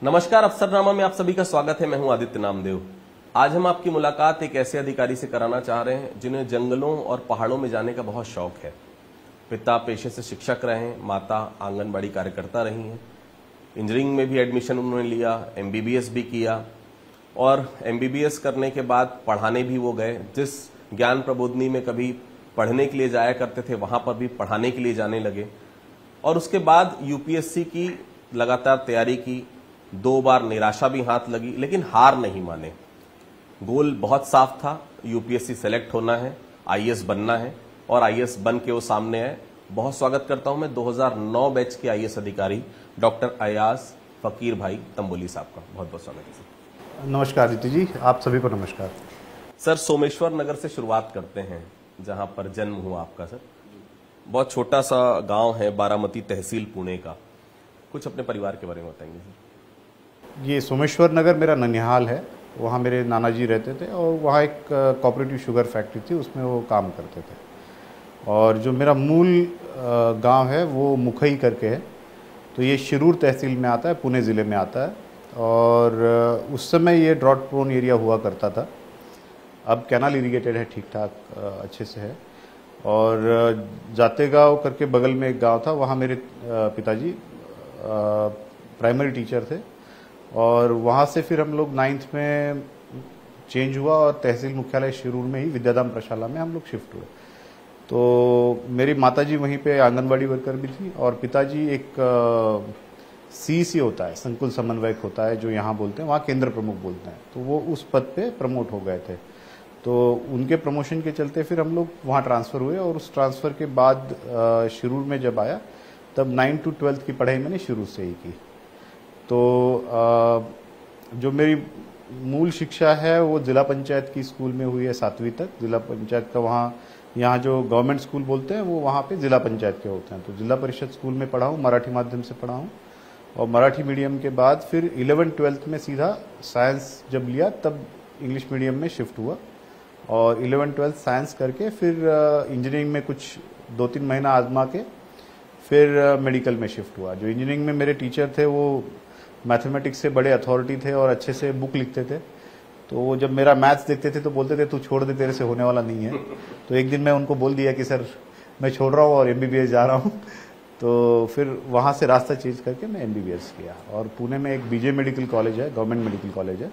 नमस्कार, अफसरनामा में आप सभी का स्वागत है। मैं हूं आदित्य नामदेव। आज हम आपकी मुलाकात एक ऐसे अधिकारी से कराना चाह रहे हैं जिन्हें जंगलों और पहाड़ों में जाने का बहुत शौक है। पिता पेशे से शिक्षक रहे हैं, माता आंगनबाड़ी कार्यकर्ता रही हैं। इंजीनियरिंग में भी एडमिशन उन्होंने लिया, एमबीबीएस भी किया और एमबीबीएस करने के बाद पढ़ाने भी वो गए। जिस ज्ञान प्रबोधनी में कभी पढ़ने के लिए जाया करते थे, वहां पर भी पढ़ाने के लिए जाने लगे और उसके बाद यूपीएससी की लगातार तैयारी की। 2 बार निराशा भी हाथ लगी, लेकिन हार नहीं माने। गोल बहुत साफ था, यूपीएससी सेलेक्ट होना है, आईएएस बनना है और आईएएस बन के वो सामने आए। बहुत स्वागत करता हूं मैं 2009 बैच के आईएएस अधिकारी डॉक्टर अयाज फकीर भाई तंबोली साहब का। बहुत बहुत स्वागत है सर। नमस्कार आदित्य जी, आप सभी को नमस्कार। सर, सोमेश्वर नगर से शुरुआत करते हैं, जहां पर जन्म हुआ आपका। सर, बहुत छोटा सा गांव है, बारामती तहसील, पुणे का। कुछ अपने परिवार के बारे में बताएंगे सर। ये सोमेश्वर नगर मेरा ननिहाल है, वहाँ मेरे नाना जी रहते थे और वहाँ एक कोऑपरेटिव शुगर फैक्ट्री थी, उसमें वो काम करते थे। और जो मेरा मूल गांव है वो मुखई करके है, तो ये शिरूर तहसील में आता है, पुणे ज़िले में आता है। और उस समय ये ड्रॉट प्रोन एरिया हुआ करता था। अब कैनाल इरीगेटेड है, ठीक ठाक अच्छे से है। और जातेगांव करके बगल में एक गांव था, वहाँ मेरे पिताजी प्राइमरी टीचर थे और वहाँ से फिर हम लोग 9th में चेंज हुआ और तहसील मुख्यालय शिरूर में ही विद्याधाम प्रशाला में हम लोग शिफ्ट हुए। तो मेरी माताजी वहीं पे आंगनबाड़ी वर्कर भी थी और पिताजी एक सीसी होता है, संकुल समन्वयक होता है, जो यहाँ बोलते हैं, वहाँ केंद्र प्रमुख बोलते हैं, तो वो उस पद पे प्रमोट हो गए थे। तो उनके प्रमोशन के चलते फिर हम लोग वहाँ ट्रांसफ़र हुए और उस ट्रांसफ़र के बाद शिरूर में जब आया तब 9th to 12th की पढ़ाई मैंने शुरू से ही की। तो जो मेरी मूल शिक्षा है वो जिला पंचायत की स्कूल में हुई है 7वीं तक। जिला पंचायत का वहाँ, यहाँ जो गवर्नमेंट स्कूल बोलते हैं वो वहाँ पे जिला पंचायत के होते हैं। तो जिला परिषद स्कूल में पढ़ा हूँ, मराठी माध्यम से पढ़ा हूँ और मराठी मीडियम के बाद फिर 11th-12th में सीधा साइंस जब लिया तब इंग्लिश मीडियम में शिफ्ट हुआ और 11th-12th साइंस करके फिर इंजीनियरिंग में कुछ 2-3 महीना आजमा के फिर मेडिकल में शिफ्ट हुआ। जो इंजीनियरिंग में मेरे टीचर थे वो मैथमेटिक्स से बड़े अथॉरिटी थे और अच्छे से बुक लिखते थे। तो वो जब मेरा मैथ्स देखते थे तो बोलते थे तू छोड़ दे, तेरे से होने वाला नहीं है। तो एक दिन मैं उनको बोल दिया कि सर मैं छोड़ रहा हूँ और एमबीबीएस जा रहा हूँ। तो फिर वहाँ से रास्ता चेंज करके मैं एमबीबीएस किया और पुणे में एक बीजे मेडिकल कॉलेज है, गवर्नमेंट मेडिकल कॉलेज है,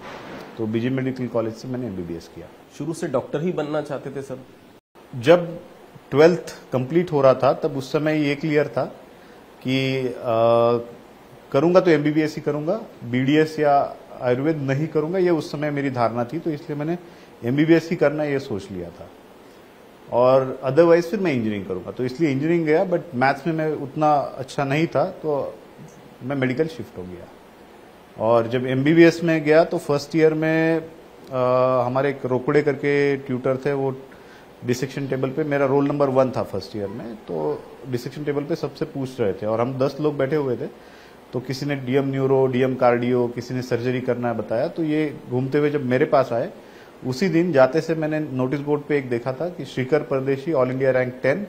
तो बीजे मेडिकल कॉलेज से मैंने एमबीबीएस किया। शुरू से डॉक्टर ही बनना चाहते थे सर? जब 12th कंप्लीट हो रहा था तब उस समय ये क्लियर था कि करूंगा तो एमबीबीएस ही करूंगा, बीडीएस या आयुर्वेद नहीं करूंगा, ये उस समय मेरी धारणा थी। तो इसलिए मैंने एमबीबीएस ही करना ये सोच लिया था और अदरवाइज फिर मैं इंजीनियरिंग करूंगा। तो इसलिए इंजीनियरिंग गया, बट मैथ्स में मैं उतना अच्छा नहीं था तो मैं मेडिकल शिफ्ट हो गया। और जब एमबीबीएस में गया तो फर्स्ट ईयर में हमारे एक रोकड़े करके ट्यूटर थे, वो डिसेक्शन टेबल पे, मेरा रोल नंबर 1 था फर्स्ट ईयर में, तो डिसेक्शन टेबल पे सबसे पूछ रहे थे और हम 10 लोग बैठे हुए थे। तो किसी ने डीएम न्यूरो, डीएम कार्डियो, किसी ने सर्जरी करना है बताया। तो ये घूमते हुए जब मेरे पास आए, उसी दिन जाते से मैंने नोटिस बोर्ड पे एक देखा था कि श्रीकर परदेशी ऑल इंडिया रैंक 10,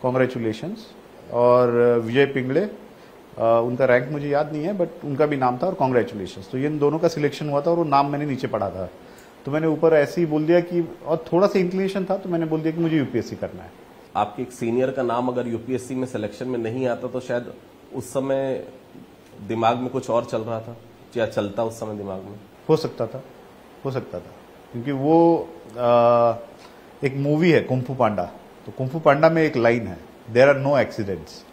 कॉन्ग्रेचुलेशंस। और विजय पिंगले, उनका रैंक मुझे याद नहीं है बट उनका भी नाम था और कॉन्ग्रेचुलेशंस। तो ये इन दोनों का सिलेक्शन हुआ था और वो नाम मैंने नीचे पढ़ा था। तो मैंने ऊपर ऐसे ही बोल दिया कि, और थोड़ा सा इंक्लिनेशन था, तो मैंने बोल दिया कि मुझे यूपीएससी करना है। आपके एक सीनियर का नाम अगर यूपीएससी में सिलेक्शन में नहीं आता तो शायद उस समय दिमाग में कुछ और चल रहा था या चलता उस समय दिमाग में? हो सकता था क्योंकि वो एक मूवी है कुंफू पांडा, तो कुंफू पांडा में एक लाइन है, देयर आर नो एक्सीडेंट्स।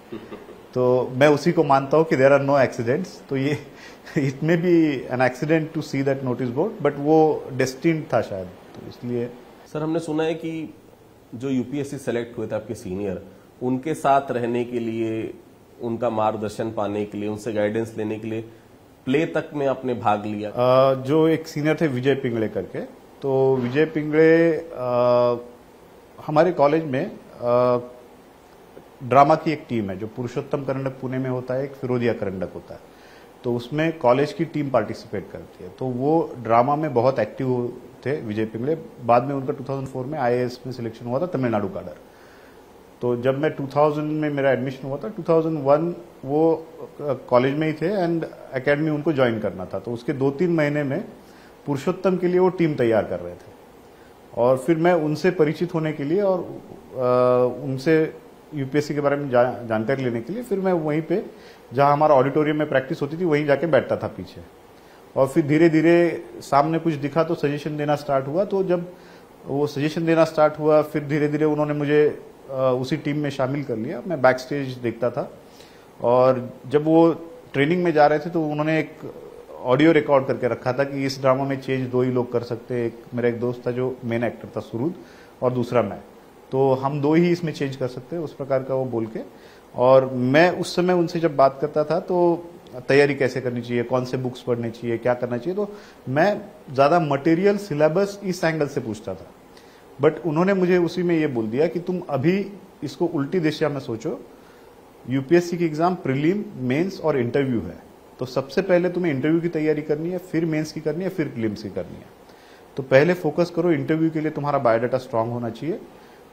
तो मैं उसी को मानता हूँ कि देयर आर नो एक्सीडेंट्स। तो ये it may be an accident to see that notice board, but वो डेस्टिन्ड था शायद, तो इसलिए। सर, हमने सुना है कि जो यूपीएससी सेलेक्ट हुए थे आपके सीनियर, उनके साथ रहने के लिए, उनका मार्गदर्शन पाने के लिए, उनसे गाइडेंस लेने के लिए प्ले तक में आपने भाग लिया। जो एक सीनियर थे विजय पिंगले करके, तो विजय पिंगले हमारे कॉलेज में ड्रामा की एक टीम है, जो पुरुषोत्तम करंडक पुणे में होता है, एक फिरोदिया करंडक होता है, तो उसमें कॉलेज की टीम पार्टिसिपेट करती है। तो वो ड्रामा में बहुत एक्टिव थे विजय पिंगले। बाद में उनका 2004 में आईएएस में सिलेक्शन हुआ था, तमिलनाडु काडर। तो जब मैं 2000 में मेरा एडमिशन हुआ था, 2001 वो कॉलेज में ही थे एंड एकेडमी उनको ज्वाइन करना था। तो उसके 2-3 महीने में पुरुषोत्तम के लिए वो टीम तैयार कर रहे थे और फिर मैं उनसे परिचित होने के लिए और उनसे यूपीएससी के बारे में जानकारी लेने के लिए फिर मैं वहीं पे जहां हमारा ऑडिटोरियम में प्रैक्टिस होती थी वहीं जाके बैठता था पीछे। और फिर धीरे धीरे सामने कुछ दिखा तो सजेशन देना स्टार्ट हुआ। तो जब वो सजेशन देना स्टार्ट हुआ फिर धीरे धीरे उन्होंने मुझे उसी टीम में शामिल कर लिया। मैं बैक स्टेज देखता था और जब वो ट्रेनिंग में जा रहे थे तो उन्होंने एक ऑडियो रिकॉर्ड करके रखा था कि इस ड्रामा में चेंज 2 ही लोग कर सकते हैं। एक मेरा एक दोस्त था जो मेन एक्टर था सुरुद, और दूसरा मैं, तो हम 2 ही इसमें चेंज कर सकते हैं, उस प्रकार का वो बोल के। और मैं उस समय उनसे जब बात करता था तो तैयारी कैसे करनी चाहिए, कौन से बुक्स पढ़ने चाहिए, क्या करना चाहिए, तो मैं ज्यादा मटेरियल सिलेबस इस एंगल से पूछता था। बट उन्होंने मुझे उसी में ये बोल दिया कि तुम अभी इसको उल्टी दिशा में सोचो, यूपीएससी की एग्जाम प्रीलिम, मेंस और इंटरव्यू है। तो सबसे पहले तुम्हें इंटरव्यू की तैयारी करनी है, फिर मेंस की करनी है, फिर प्रीलिम्स की करनी है। तो पहले फोकस करो इंटरव्यू के लिए, तुम्हारा बायोडाटा स्ट्रांग होना चाहिए।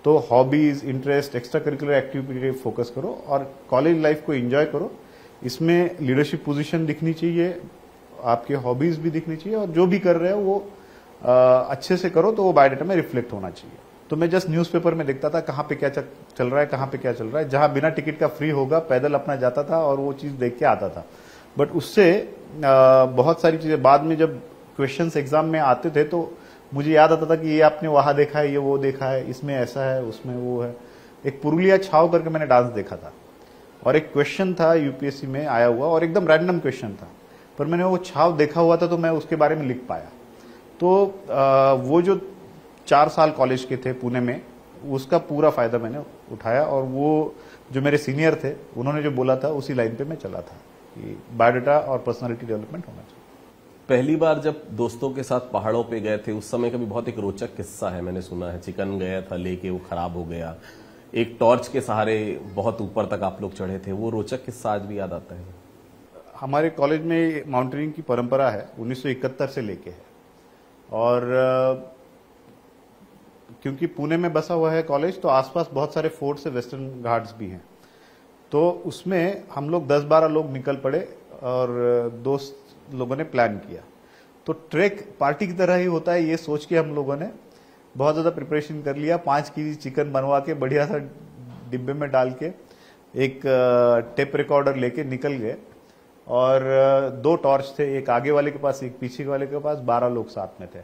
तो hobbies, interest, extra curricular activity पे फोकस करो और कॉलेज लाइफ को एंजॉय करो। इसमें लीडरशिप पोजीशन दिखनी चाहिए, आपके हॉबीज भी दिखनी चाहिए और जो भी कर रहे हो वो अच्छे से करो, तो वो बायोडाटा में रिफ्लेक्ट होना चाहिए। तो मैं जस्ट न्यूज़पेपर में देखता था कहाँ पे क्या चल रहा है, कहाँ पे क्या चल रहा है। जहां बिना टिकट का फ्री होगा पैदल अपना जाता था और वो चीज देख के आता था। बट उससे बहुत सारी चीजें बाद में जब क्वेश्चंस एग्जाम में आते थे तो मुझे याद आता था कि ये आपने वहां देखा है, ये वो देखा है, इसमें ऐसा है, उसमें वो है। एक पुरुलिया छाव करके मैंने डांस देखा था और एक क्वेश्चन था यूपीएससी में आया हुआ और एकदम रैंडम क्वेश्चन था, पर मैंने वो छाव देखा हुआ था तो मैं उसके बारे में लिख पाया। तो वो जो 4 साल कॉलेज के थे पुणे में, उसका पूरा फायदा मैंने उठाया और वो जो मेरे सीनियर थे उन्होंने जो बोला था उसी लाइन पे मैं चला था कि बायोडाटा और पर्सनालिटी डेवलपमेंट होना चाहिए। पहली बार जब दोस्तों के साथ पहाड़ों पे गए थे उस समय का भी बहुत एक रोचक किस्सा है, मैंने सुना है। चिकन गया था लेके, वो खराब हो गया, एक टॉर्च के सहारे बहुत ऊपर तक आप लोग चढ़े थे, वो रोचक किस्सा आज भी याद आता है। हमारे कॉलेज में माउंटेनिंग की परंपरा है, 1971 से लेके है। और क्योंकि पुणे में बसा हुआ है कॉलेज तो आसपास बहुत सारे फोर्ट्स है, वेस्टर्न घाट्स भी हैं। तो उसमें हम लोग 10-12 लोग निकल पड़े और दोस्त लोगों ने प्लान किया। तो ट्रैक पार्टी की तरह ही होता है ये सोच के हम लोगों ने बहुत ज्यादा प्रिपरेशन कर लिया। 5 केजी चिकन बनवा के बढ़िया सा डिब्बे में डाल के एक टेप रिकॉर्डर लेके निकल गए और 2 टॉर्च थे, एक आगे वाले के पास, एक पीछे वाले के पास। 12 लोग साथ में थे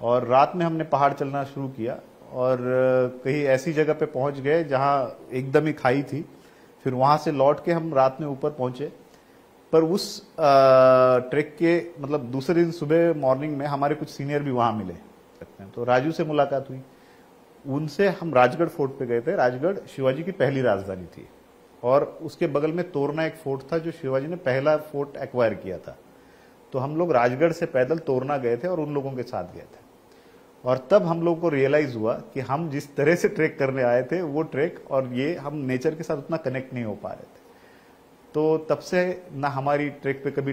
और रात में हमने पहाड़ चलना शुरू किया और कहीं ऐसी जगह पे पहुंच गए जहां एकदम ही खाई थी। फिर वहां से लौट के हम रात में ऊपर पहुंचे। पर उस ट्रैक के मतलब दूसरे दिन सुबह मॉर्निंग में हमारे कुछ सीनियर भी वहां मिले, तो राजू से मुलाकात हुई। उनसे हम राजगढ़ फोर्ट पे गए थे। राजगढ़ शिवाजी की पहली राजधानी थी और उसके बगल में तोरना एक फोर्ट था जो शिवाजी ने पहला फोर्ट एक्वायर किया था। तो हम लोग राजगढ़ से पैदल तोरना गए थे और उन लोगों के साथ गए थे। और तब हम लोगों को रियलाइज हुआ कि हम जिस तरह से ट्रैक करने आए थे वो ट्रैक और ये हम नेचर के साथ उतना कनेक्ट नहीं हो पा रहे थे। तो तब से ना हमारी ट्रैक पे कभी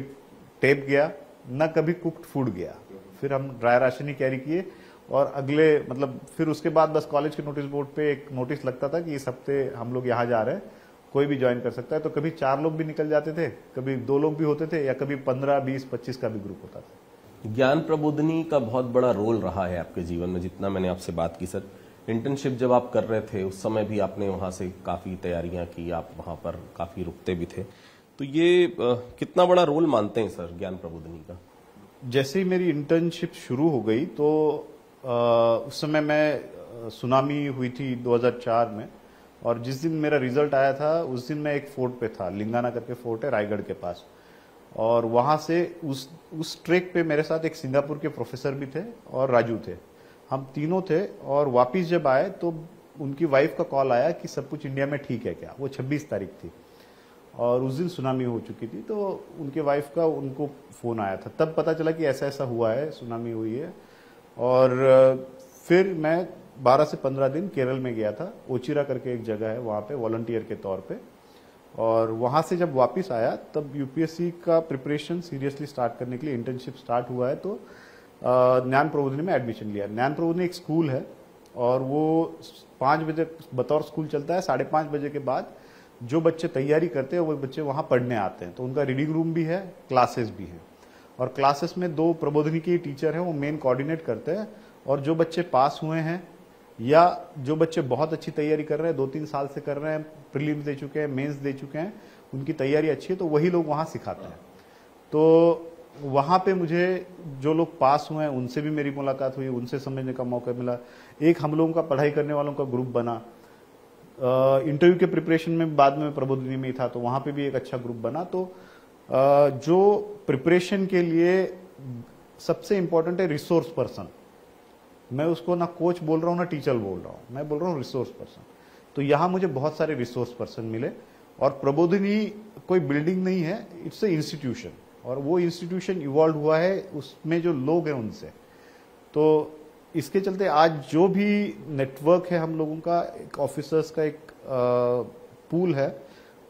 टेप गया, ना कभी कुक्ड फूड गया। फिर हम ड्राई राशन ही कैरी किए और अगले मतलब फिर उसके बाद बस कॉलेज के नोटिस बोर्ड पे एक नोटिस लगता था कि इस हफ्ते हम लोग यहाँ जा रहे हैं, कोई भी ज्वाइन कर सकता है। तो कभी 4 लोग भी निकल जाते थे, कभी 2 लोग भी होते थे या कभी 15, 20, 25 का भी ग्रुप होता था। ज्ञान प्रबोधिनी का बहुत बड़ा रोल रहा है आपके जीवन में, जितना मैंने आपसे बात की सर। इंटर्नशिप जब आप कर रहे थे उस समय भी आपने वहां से काफी तैयारियां की, आप वहां पर काफी रुकते भी थे, तो ये कितना बड़ा रोल मानते हैं सर ज्ञान प्रबोधिनी का? जैसे ही मेरी इंटर्नशिप शुरू हो गई तो उस समय मैं सुनामी हुई थी 2004 में और जिस दिन मेरा रिजल्ट आया था उस दिन मैं एक फोर्ट पे था, लिंगाना करके फोर्ट है रायगढ़ के पास। और वहां से उस ट्रैक पे मेरे साथ एक सिंगापुर के प्रोफेसर भी थे और राजू थे, हम तीनों थे। और वापिस जब आए तो उनकी वाइफ का कॉल आया कि सब कुछ इंडिया में ठीक है क्या। वो 26 तारीख थी और उस दिन सुनामी हो चुकी थी। तो उनके वाइफ का उनको फोन आया था, तब पता चला कि ऐसा ऐसा हुआ है, सुनामी हुई है। और फिर मैं 12 से 15 दिन केरल में गया था, ओचिरा करके एक जगह है वहां पे वॉलंटियर के तौर पे। और वहां से जब वापस आया तब यूपीएससी का प्रिपरेशन सीरियसली स्टार्ट करने के लिए इंटर्नशिप स्टार्ट हुआ है। तो ज्ञान प्रबोधिनी में एडमिशन लिया। ज्ञान प्रबोधिनी एक स्कूल है और वो 5 बजे बतौर स्कूल चलता है, 5:30 बजे के बाद जो बच्चे तैयारी करते हैं वो बच्चे वहाँ पढ़ने आते हैं। तो उनका रीडिंग रूम भी है, क्लासेस भी हैं, और क्लासेस में 2 प्रबोधिनी के टीचर हैं, वो मेन कोऑर्डिनेट करते हैं। और जो बच्चे पास हुए हैं या जो बच्चे बहुत अच्छी तैयारी कर रहे हैं, 2-3 साल से कर रहे हैं, प्रीलिम्स दे चुके हैं, मेंस दे चुके हैं, उनकी तैयारी अच्छी है, तो वही लोग वहाँ सिखाते हैं। तो वहाँ पे मुझे जो लोग पास हुए हैं उनसे भी मेरी मुलाकात हुई, उनसे समझने का मौका मिला। एक हम लोगों का पढ़ाई करने वालों का ग्रुप बना। इंटरव्यू के प्रिपरेशन में बाद में प्रबोधिनी में ही था, तो वहाँ पे भी एक अच्छा ग्रुप बना। तो जो प्रिपरेशन के लिए सबसे इंपॉर्टेंट है रिसोर्स पर्सन। मैं उसको ना कोच बोल रहा हूँ ना टीचर बोल रहा हूँ, मैं बोल रहा हूँ रिसोर्स पर्सन। तो यहाँ मुझे बहुत सारे रिसोर्स पर्सन मिले। और प्रबोधिनी कोई बिल्डिंग नहीं है, इट्स ए इंस्टीट्यूशन, और वो इंस्टीट्यूशन इवॉल्व हुआ है उसमें जो लोग हैं उनसे। तो इसके चलते आज जो भी नेटवर्क है हम लोगों का, एक ऑफिसर्स का एक पूल है,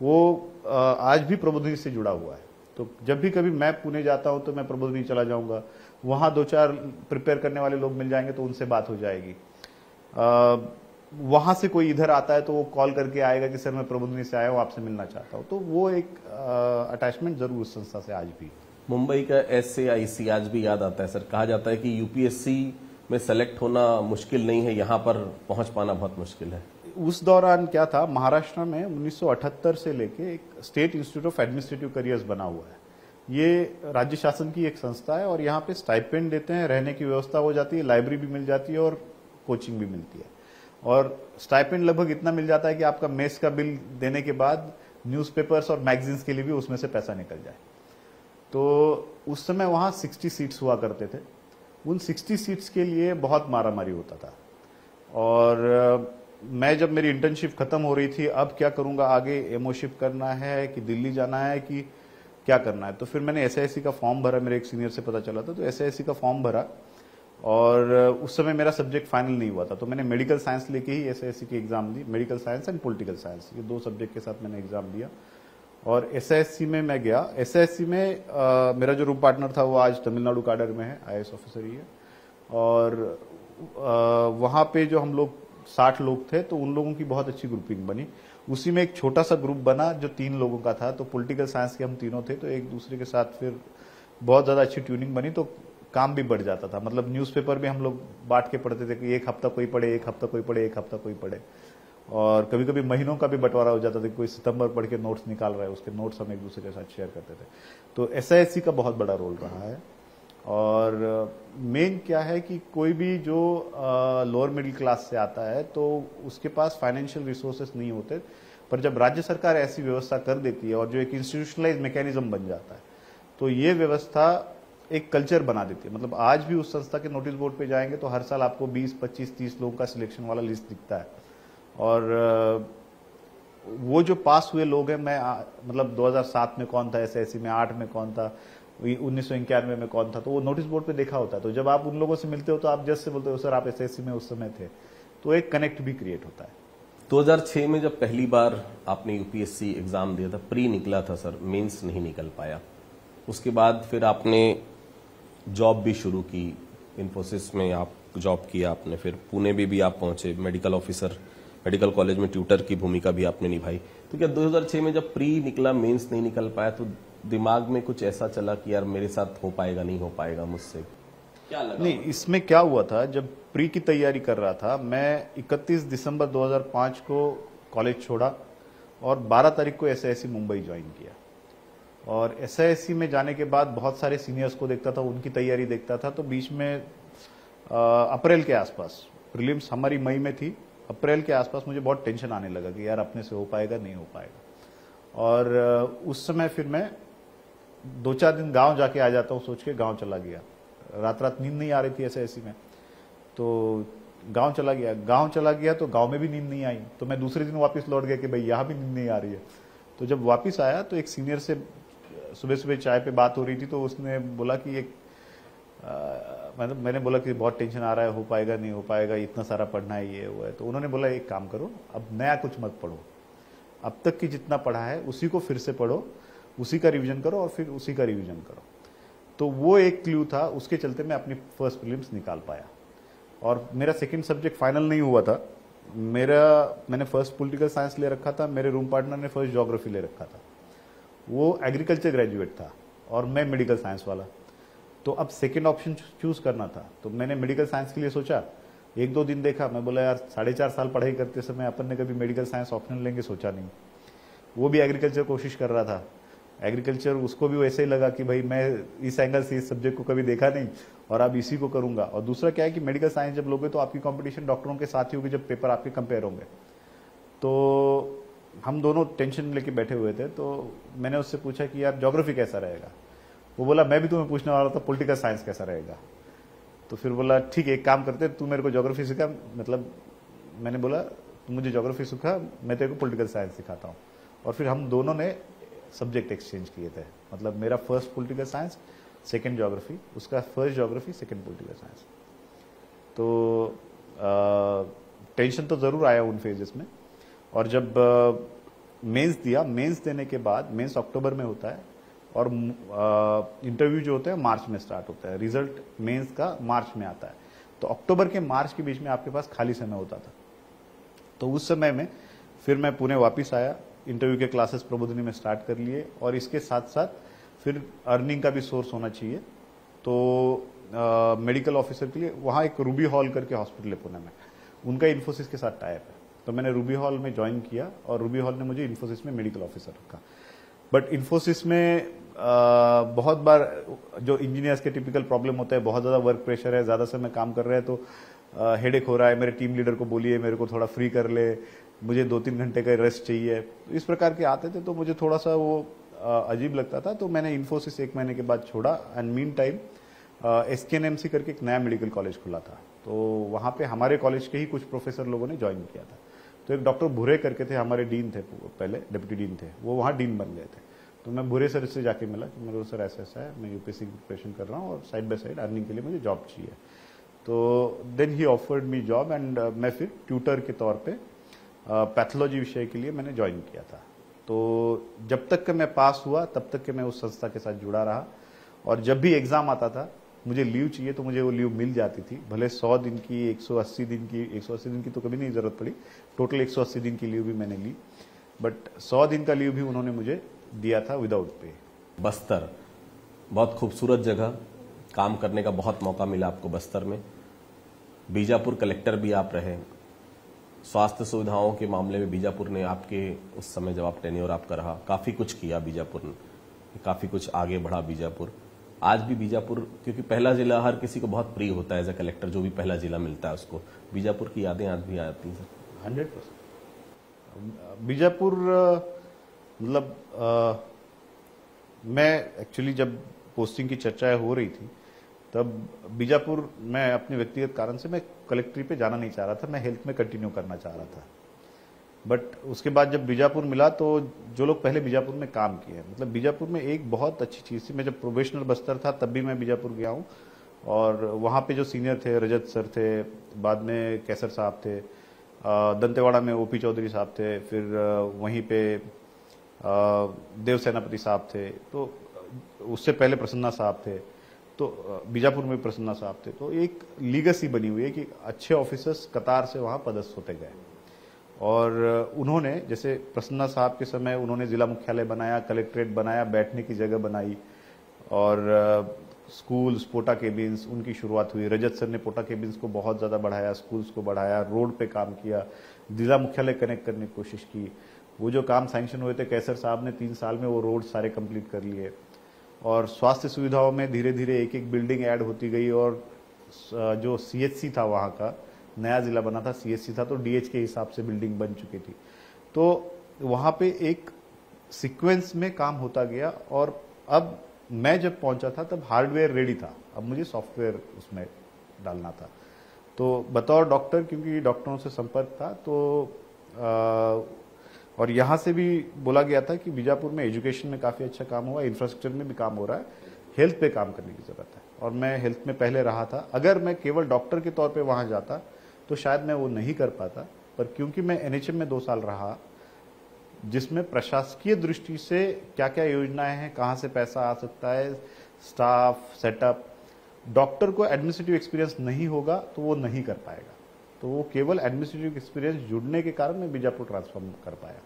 वो आज भी प्रबोधिनी से जुड़ा हुआ है। तो जब भी कभी मैं पुणे जाता हूं तो मैं प्रबोधिनी चला जाऊंगा, वहां 2-4 प्रिपेयर करने वाले लोग मिल जाएंगे तो उनसे बात हो जाएगी। वहां से कोई इधर आता है तो वो कॉल करके आएगा कि सर मैं प्रबोधिनी से आया हूं, आपसे मिलना चाहता हूं। तो वो एक अटैचमेंट जरूर उस संस्था से आज भी। मुंबई का SAIC आज भी याद आता है सर। कहा जाता है कि यूपीएससी में सेलेक्ट होना मुश्किल नहीं है, यहाँ पर पहुंच पाना बहुत मुश्किल है। उस दौरान क्या था, महाराष्ट्र में 1978 से लेके एक state institute of administrative careers बना हुआ है। ये राज्य शासन की एक संस्था है और यहाँ पे स्टाइपेंड देते हैं, रहने की व्यवस्था हो जाती है, लाइब्रेरी भी मिल जाती है और कोचिंग भी मिलती है। और स्टाइपेंड लगभग इतना मिल जाता है कि आपका मेस का बिल देने के बाद न्यूज़पेपर्स और मैगजीन्स के लिए भी उसमें से पैसा निकल जाए। तो उस समय वहाँ 60 सीट्स हुआ करते थे। उन 60 सीट्स के लिए बहुत मारामारी होता था। और मैं जब मेरी इंटर्नशिप खत्म हो रही थी, अब क्या करूंगा, आगे एमओशिप करना है कि दिल्ली जाना है कि क्या करना है। तो फिर मैंने SIC का फॉर्म भरा, मेरे एक सीनियर से पता चला था, तो SIC का फॉर्म भरा। और उस समय मेरा सब्जेक्ट फाइनल नहीं हुआ था, तो मैंने मेडिकल साइंस लेके ही SIC की exam the. Medical science and political science, ये 2 सब्जेक्ट के साथ मैंने एग्जाम दिया और SIC में मैं गया। SIC में मेरा जो रूम पार्टनर था वो आज तमिलनाडु कैडर में है, IAS ऑफिसर ही है। और वहाँ पे जो हम लोग 60 लोग थे, तो उन लोगों की बहुत अच्छी ग्रुपिंग बनी। उसी में एक छोटा सा ग्रुप बना जो 3 लोगों का था। तो पॉलिटिकल साइंस के हम तीनों थे, तो एक दूसरे के साथ फिर बहुत ज़्यादा अच्छी ट्यूनिंग बनी, तो काम भी बढ़ जाता था। मतलब न्यूज़पेपर भी हम लोग बांट के पढ़ते थे कि एक हफ्ता कोई पढ़े, एक हफ्ता कोई पढ़े, एक हफ्ता कोई पढ़े। और कभी कभी महीनों का भी बंटवारा हो जाता था, कोई सितंबर पढ़ के नोट्स निकाल रहा है, उसके नोट्स हम एक दूसरे के साथ शेयर करते थे। तो SIC का बहुत बड़ा रोल रहा है। और मेन क्या है कि कोई भी जो लोअर मिडिल क्लास से आता है तो उसके पास फाइनेंशियल रिसोर्सेस नहीं होते, पर जब राज्य सरकार ऐसी व्यवस्था कर देती है और जो एक इंस्टीट्यूशनलाइज मैकेनिज्म बन जाता है, तो ये व्यवस्था एक कल्चर बना देती है। मतलब आज भी उस संस्था के नोटिस बोर्ड पे जाएंगे तो हर साल आपको 20, 25, 30 लोगों का सिलेक्शन वाला लिस्ट दिखता है। और वो जो पास हुए लोग हैं, मैं मतलब 2007 में कौन था SIC में, 8 में कौन था, 1991 में कौन था, तो वो नोटिस बोर्ड पे देखा होता है। तो जब आप उन लोगों से मिलते हो तो आप जस्ट से बोलते हो सर आप SIC में उस समय थे, तो एक कनेक्ट भी क्रिएट होता है। 2006 में जब पहली बार आपने UPSC एग्जाम दिया था, प्री निकला था सर, मेंस नहीं निकल पाया। उसके बाद फिर आपने जॉब भी शुरू की, इन्फोसिस में आप जॉब किया आपने, फिर पुणे में भी आप पहुंचे, मेडिकल ऑफिसर, मेडिकल कॉलेज में ट्यूटर की भूमिका भी आपने निभाई। तो क्या 2006 में जब प्री निकला, मेंस नहीं निकल पाया, तो दिमाग में कुछ ऐसा चला कि यार मेरे साथ हो पाएगा, नहीं हो पाएगा मुझसे, क्या लगा? नहीं, इसमें क्या हुआ था, जब प्री की तैयारी कर रहा था मैं 31 दिसंबर 2005 को कॉलेज छोड़ा और 12 तारीख को SIC मुंबई ज्वाइन किया। और SIC में जाने के बाद बहुत सारे सीनियर्स को देखता था, उनकी तैयारी देखता था। तो बीच में अप्रैल के आसपास, प्रीलिम्स हमारी मई में थी, अप्रैल के आसपास मुझे बहुत टेंशन आने लगा कि यार अपने से हो पाएगा नहीं हो पाएगा। और उस समय फिर मैं 2-4 दिन गांव जाके आ जाता हूँ सोच के गांव चला गया। रात रात नींद नहीं आ रही थी SIC में, तो गांव चला गया तो गांव में भी नींद नहीं आई। तो मैं दूसरे दिन वापस लौट गया कि भाई यहाँ भी नींद नहीं आ रही है। तो जब वापस आया तो एक सीनियर से सुबह सुबह चाय पे बात हो रही थी, तो उसने बोला कि मैंने बोला कि बहुत टेंशन आ रहा है, हो पाएगा नहीं हो पाएगा, इतना सारा पढ़ना है, ये हुआ है। तो उन्होंने बोला एक काम करो, अब नया कुछ मत पढ़ो, अब तक की जितना पढ़ा है उसी को फिर से पढ़ो, उसी का रिवीजन करो और फिर उसी का रिवीजन करो। तो वो एक क्लू था, उसके चलते मैं अपनी फर्स्ट प्रीलिम्स निकाल पाया। और मेरा सेकंड सब्जेक्ट फाइनल नहीं हुआ था। मैंने फर्स्ट पॉलिटिकल साइंस ले रखा था, मेरे रूम पार्टनर ने फर्स्ट ज्योग्राफी ले रखा था। वो एग्रीकल्चर ग्रेजुएट था और मैं मेडिकल साइंस वाला। तो अब सेकंड ऑप्शन चूज करना था, तो मैंने मेडिकल साइंस के लिए सोचा। 1-2 दिन देखा, मैं बोला यार 4.5 साल पढ़ाई करते समय अपन ने कभी मेडिकल साइंस ऑप्शन लेंगे सोचा नहीं। वो भी एग्रीकल्चर कोशिश कर रहा था, एग्रीकल्चर उसको भी वैसे ही लगा कि भाई मैं इस एंगल से इस सब्जेक्ट को कभी देखा नहीं और अब इसी को करूंगा। और दूसरा क्या है कि मेडिकल साइंस जब लोगे तो आपकी कंपटीशन डॉक्टरों के साथ ही होगी जब पेपर आपके कंपेयर होंगे। तो हम दोनों टेंशन लेके बैठे हुए थे। तो मैंने उससे पूछा कि यार ज्योग्राफी कैसा रहेगा। वो बोला मैं भी तुम्हें पूछने वाला था पॉलिटिकल साइंस कैसा रहेगा। तो फिर बोला ठीक है एक काम करते, तू मेरे को ज्योग्राफी सिखा। मतलब मैंने बोला तू मुझे ज्योग्राफी सिखा, मैं तेरे को पॉलिटिकल साइंस सिखाता हूँ। और फिर हम दोनों ने सब्जेक्ट एक्सचेंज किए थे। मतलब मेरा first political science, second geography, उसका first geography, second political science. तो टेंशन तो जरूर आया उन फेजेस में। और जब मेंस दिया, मेंस देने के बाद, मेंस अक्टूबर में होता है और इंटरव्यू जो होता है मार्च में स्टार्ट होता है, रिजल्ट मेंस का मार्च में आता है। तो अक्टूबर के मार्च के बीच में आपके पास खाली समय होता था। तो उस समय में फिर मैं पुणे वापस आया, इंटरव्यू के क्लासेस प्रबोधिनी में स्टार्ट कर लिए। और इसके साथ साथ फिर अर्निंग का भी सोर्स होना चाहिए। तो मेडिकल ऑफिसर के लिए वहाँ एक रूबी हॉल करके हॉस्पिटल है पुणे में, उनका इन्फोसिस के साथ टाइप है। तो मैंने रूबी हॉल में ज्वाइन किया और रूबी हॉल ने मुझे इन्फोसिस में मेडिकल ऑफिसर रखा। बट इन्फोसिस में बहुत बार जो इंजीनियर्स के टिपिकल प्रॉब्लम होता है, बहुत ज़्यादा वर्क प्रेशर है, ज़्यादा समय काम कर रहे हैं तो हेडेक हो रहा है, मेरे टीम लीडर को बोलिए मेरे को थोड़ा फ्री कर ले, मुझे 2-3 घंटे का रेस्ट चाहिए, तो इस प्रकार के आते थे। तो मुझे थोड़ा सा वो अजीब लगता था। तो मैंने इन्फोसिस 1 महीने के बाद छोड़ा। एंड मीन टाइम SKNMC करके एक नया मेडिकल कॉलेज खुला था। तो वहाँ पे हमारे कॉलेज के ही कुछ प्रोफेसर लोगों ने ज्वाइन किया था। तो एक डॉक्टर भूरे करके थे, हमारे डीन थे, पहले डिप्टी डीन थे, वो वहाँ डीन बन गए थे। तो मैं भूरे सर से जाके मिला कि मेरे को सर ऐसा ऐसा है, मैं यूपीएससी की प्रिपरेशन कर रहा हूँ और साइड बाय साइड अर्निंग के लिए मुझे जॉब चाहिए। तो then he offered me job and मैं फिर ट्यूटर के तौर पे पैथोलॉजी विषय के लिए मैंने ज्वाइन किया था। तो जब तक कि मैं पास हुआ तब तक कि मैं उस संस्था के साथ जुड़ा रहा। और जब भी एग्जाम आता था मुझे लीव चाहिए तो मुझे वो लीव मिल जाती थी, भले 100 दिन की, 180 दिन की। 180 दिन की तो कभी नहीं जरूरत पड़ी, टोटल 180 दिन की लीव भी मैंने ली। बट 100 दिन का लीव भी उन्होंने मुझे दिया था विदाउट पे। बस्तर बहुत खूबसूरत जगह, काम करने का बहुत मौका मिला आपको बस्तर में। बीजापुर कलेक्टर भी आप रहे। स्वास्थ्य सुविधाओं के मामले में बीजापुर ने आपके उस समय जब आप टेन्योर आपका रहा, काफी कुछ किया बीजापुर ने, काफी कुछ आगे बढ़ा बीजापुर। आज भी बीजापुर, क्योंकि पहला जिला हर किसी को बहुत प्रिय होता है एज ए कलेक्टर, जो भी पहला जिला मिलता है उसको, बीजापुर की यादें आज भी आती हैं? 100%। बीजापुर मतलब मैं एक्चुअली जब पोस्टिंग की चर्चाएं हो रही थी तब बीजापुर, मैं अपने व्यक्तिगत कारण से मैं कलेक्ट्री पे जाना नहीं चाह रहा था, मैं हेल्थ में कंटिन्यू करना चाह रहा था। बट उसके बाद जब बीजापुर मिला तो जो लोग पहले बीजापुर में काम किए, मतलब बीजापुर में एक बहुत अच्छी चीज़ थी। मैं जब प्रोबेशनर बस्तर था तब भी मैं बीजापुर गया हूँ और वहाँ पे जो सीनियर थे, रजत सर थे, बाद में कैसर साहब थे, दंतेवाड़ा में OP चौधरी साहब थे, फिर वहीं पे देव सेनापति साहब थे, तो उससे पहले प्रसन्ना साहब थे, तो बीजापुर में प्रसन्ना साहब थे। तो एक लीगेसी बनी हुई है कि अच्छे ऑफिसर्स कतार से वहाँ पदस्थ होते गए। और उन्होंने, जैसे प्रसन्ना साहब के समय उन्होंने जिला मुख्यालय बनाया, कलेक्ट्रेट बनाया, बैठने की जगह बनाई और स्कूल्स, पोटा केबिन्स, उनकी शुरुआत हुई। रजत सर ने पोटा केबिन्स को बहुत ज़्यादा बढ़ाया, स्कूल्स को बढ़ाया, रोड पे काम किया, जिला मुख्यालय कनेक्ट करने की कोशिश की। वो जो काम सैंक्शन हुए थे कैसर साहब ने 3 साल में वो रोड सारे कंप्लीट कर लिए। और स्वास्थ्य सुविधाओं में धीरे धीरे एक एक बिल्डिंग ऐड होती गई और जो CHC था वहाँ का, नया जिला बना था, CHC था, तो DH के हिसाब से बिल्डिंग बन चुकी थी। तो वहाँ पे एक सीक्वेंस में काम होता गया। और अब मैं जब पहुंचा था तब हार्डवेयर रेडी था, अब मुझे सॉफ्टवेयर उसमें डालना था। तो बतौर डॉक्टर, क्योंकि डॉक्टरों से संपर्क था, तो और यहाँ से भी बोला गया था कि बीजापुर में एजुकेशन में काफ़ी अच्छा काम हुआ, इंफ्रास्ट्रक्चर में भी काम हो रहा है, हेल्थ पे काम करने की ज़रूरत है। और मैं हेल्थ में पहले रहा था। अगर मैं केवल डॉक्टर के तौर पे वहाँ जाता तो शायद मैं वो नहीं कर पाता, पर क्योंकि मैं NHM में 2 साल रहा, जिसमें प्रशासकीय दृष्टि से क्या क्या योजनाएं हैं, कहाँ से पैसा आ सकता है, स्टाफ सेटअप, डॉक्टर को एडमिनिस्ट्रेटिव एक्सपीरियंस नहीं होगा तो वो नहीं कर पाएगा। तो वो केवल एडमिनिस्ट्रेटिव एक्सपीरियंस जुड़ने के कारण मैं बीजापुर ट्रांसफॉर्म कर पाया।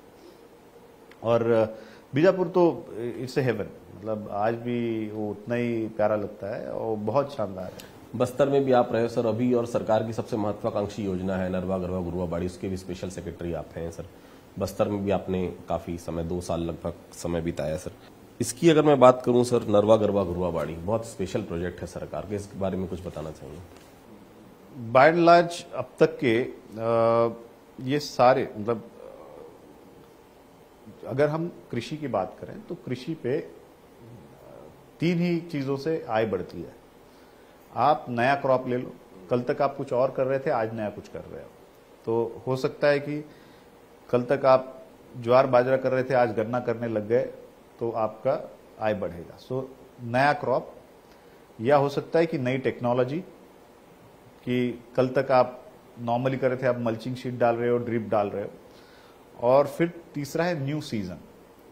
और बीजापुर तो इट्स ए हेवन, मतलब आज भी वो उतना ही प्यारा लगता है और बहुत शानदार है। बस्तर में भी आप रहे हो सर अभी, और सरकार की सबसे महत्वाकांक्षी योजना है नरवा गरवा गुरुआ बाड़ी, उसके भी स्पेशल सेक्रेटरी आप हैं सर। बस्तर में भी आपने काफी समय, 2 साल लगभग समय बिताया सर। इसकी अगर मैं बात करूं सर, नरवा गरवा गुरुआ बाड़ी बहुत स्पेशल प्रोजेक्ट है सरकार के, इसके बारे में कुछ बताना चाहिए। बाय एंड लार्ज अब तक के ये सारे, मतलब अगर हम कृषि की बात करें तो कृषि पे 3 ही चीजों से आय बढ़ती है। आप नया क्रॉप ले लो, कल तक आप कुछ और कर रहे थे, आज नया कुछ कर रहे हो। तो हो सकता है कि कल तक आप ज्वार बाजरा कर रहे थे, आज गन्ना करने लग गए, तो आपका आय बढ़ेगा। सो नया क्रॉप, या हो सकता है कि नई टेक्नोलॉजी, कि कल तक आप नॉर्मली कर रहे थे, आप मल्चिंग शीट डाल रहे हो, ड्रिप डाल रहे हो। और फिर तीसरा है न्यू सीजन।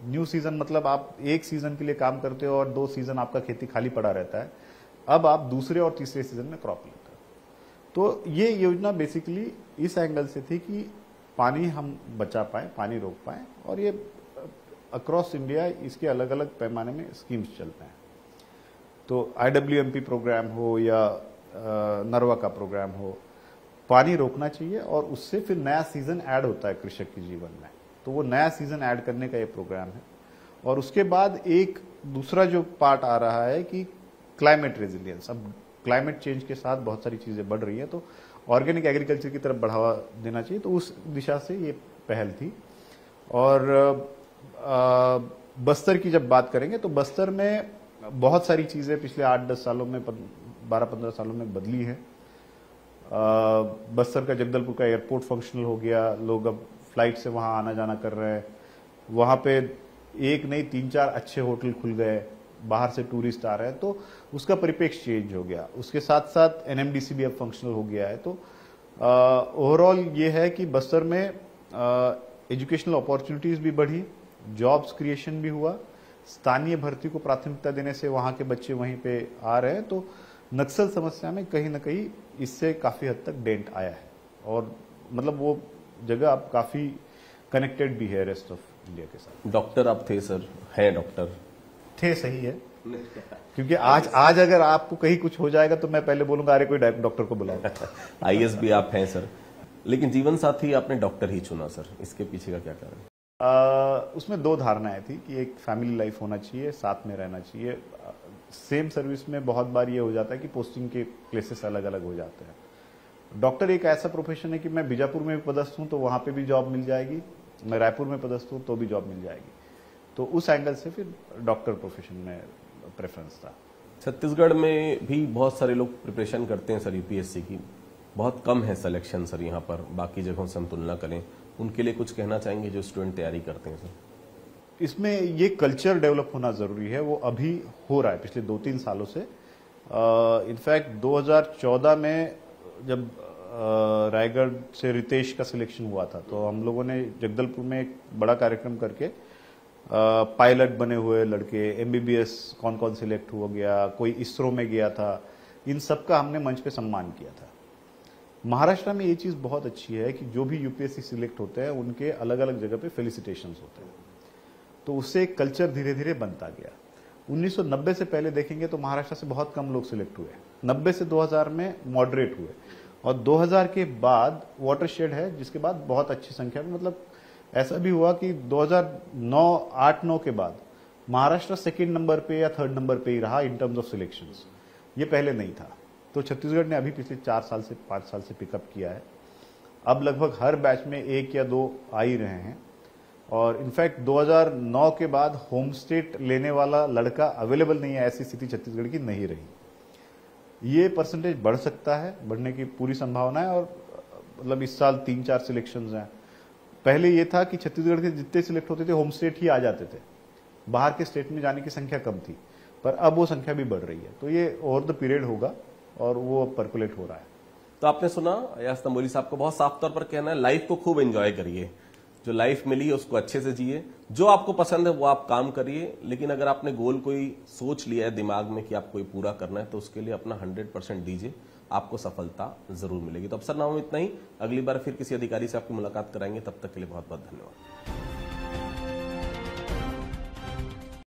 न्यू सीजन मतलब आप एक सीजन के लिए काम करते हो और 2 सीजन आपका खेती खाली पड़ा रहता है, अब आप दूसरे और तीसरे सीजन में क्रॉप लेते हो। तो ये योजना बेसिकली इस एंगल से थी कि पानी हम बचा पाए, पानी रोक पाए, और ये अक्रॉस इंडिया इसके अलग अलग पैमाने में स्कीम्स चलते हैं। तो IWMP प्रोग्राम हो या नरवा का प्रोग्राम हो, पानी रोकना चाहिए और उससे फिर नया सीजन ऐड होता है कृषक के जीवन में। तो वो नया सीजन ऐड करने का ये प्रोग्राम है। और उसके बाद एक दूसरा जो पार्ट आ रहा है कि क्लाइमेट रेजिलियंस। अब क्लाइमेट चेंज के साथ बहुत सारी चीजें बढ़ रही हैं, तो ऑर्गेनिक एग्रीकल्चर की तरफ बढ़ावा देना चाहिए। तो उस दिशा से ये पहल थी। और बस्तर की जब बात करेंगे तो बस्तर में बहुत सारी चीजें पिछले 8-10 सालों में, 12-15 सालों में बदली है। बस्तर का, जगदलपुर का एयरपोर्ट फंक्शनल हो गया, लोग अब फ्लाइट से वहां आना जाना कर रहे हैं। वहां पे एक नहीं 3-4 अच्छे होटल खुल गए, बाहर से टूरिस्ट आ रहे हैं, तो उसका परिप्रेक्ष्य चेंज हो गया। उसके साथ साथ NMDC भी अब फंक्शनल हो गया है। तो ओवरऑल ये है कि बस्तर में एजुकेशनल अपॉर्चुनिटीज भी बढ़ी, जॉब्स क्रिएशन भी हुआ, स्थानीय भर्ती को प्राथमिकता देने से वहां के बच्चे वहीं पे आ रहे हैं। तो नक्सल समस्या में कहीं ना कहीं इससे काफी हद तक डेंट आया है। और मतलब वो जगह अब काफी कनेक्टेड भी है रेस्ट ऑफ इंडिया के साथ। डॉक्टर आप थे सर, है डॉक्टर थे, सही है, क्योंकि आज अगर आपको कहीं कुछ हो जाएगा तो मैं पहले बोलूंगा अरे कोई डॉक्टर को बुलाओ। IAS भी आप हैं सर, लेकिन जीवन साथी आपने डॉक्टर ही चुना सर, इसके पीछे का क्या कारण? उसमें 2 धारणाएं थी कि एक फैमिली लाइफ होना चाहिए, साथ में रहना चाहिए। सेम सर्विस में बहुत बार ये हो जाता है कि पोस्टिंग के प्लेसेस अलग अलग हो जाते हैं। डॉक्टर एक ऐसा प्रोफेशन है कि मैं बीजापुर में भी पदस्थ हूं तो वहां पे भी जॉब मिल जाएगी, मैं रायपुर में पदस्थ हूं तो भी जॉब मिल जाएगी। तो उस एंगल से फिर डॉक्टर प्रोफेशन में प्रेफरेंस था। छत्तीसगढ़ में भी बहुत सारे लोग प्रिपरेशन करते हैं सर UPSC की, बहुत कम है सिलेक्शन सर यहाँ पर, बाकी जगहों से हम तुलना करें। उनके लिए कुछ कहना चाहेंगे जो स्टूडेंट तैयारी करते हैं सर? इसमें ये कल्चर डेवलप होना जरूरी है, वो अभी हो रहा है पिछले 2-3 सालों से। इनफैक्ट 2014 में जब रायगढ़ से रितेश का सिलेक्शन हुआ था तो हम लोगों ने जगदलपुर में एक बड़ा कार्यक्रम करके पायलट बने हुए लड़के, MBBS कौन कौन सिलेक्ट हो गया, कोई इसरो में गया था, इन सब का हमने मंच पे सम्मान किया था। महाराष्ट्र में ये चीज बहुत अच्छी है कि जो भी UPSC सिलेक्ट होते हैं उनके अलग अलग जगह पे फेलिसिटेशंस होते हैं। तो उससे एक कल्चर धीरे धीरे बनता गया। 1990 से पहले देखेंगे तो महाराष्ट्र से बहुत कम लोग सिलेक्ट हुए, 90 से 2000 में मॉडरेट हुए, और 2000 के बाद वाटरशेड है जिसके बाद बहुत अच्छी संख्या में, मतलब ऐसा भी हुआ कि 2009-8-9 के बाद महाराष्ट्र 2nd नंबर पे या 3rd नंबर पे ही रहा इन टर्म्स ऑफ सिलेक्शंस। ये पहले नहीं था। तो छत्तीसगढ़ ने अभी पिछले 4 साल से 5 साल से पिकअप किया है। अब लगभग हर बैच में 1 या 2 आ ही रहे हैं। और इनफैक्ट 2009 के बाद होम स्टेट लेने वाला लड़का अवेलेबल नहीं है, ऐसी स्थिति छत्तीसगढ़ की नहीं रही। ये परसेंटेज बढ़ सकता है, बढ़ने की पूरी संभावना है। और मतलब इस साल 3-4 सिलेक्शंस हैं। पहले ये था कि छत्तीसगढ़ के जितने सिलेक्ट होते थे होम स्टेट ही आ जाते थे, बाहर के स्टेट में जाने की संख्या कम थी, पर अब वो संख्या भी बढ़ रही है। तो ये ओवर द पीरियड होगा और वो परकुलेट हो रहा है। तो आपने सुना अयाज तंबोली साहब को बहुत साफ तौर पर कहना है, लाइफ को खूब एंजॉय करिए, जो लाइफ मिली है उसको अच्छे से जिए, जो आपको पसंद है वो आप काम करिए, लेकिन अगर आपने गोल कोई सोच लिया है दिमाग में कि आपको ये पूरा करना है तो उसके लिए अपना 100% दीजिए, आपको सफलता जरूर मिलेगी। तो अफसरनामा में इतना ही, अगली बार फिर किसी अधिकारी से आपकी मुलाकात कराएंगे, तब तक के लिए बहुत बहुत धन्यवाद।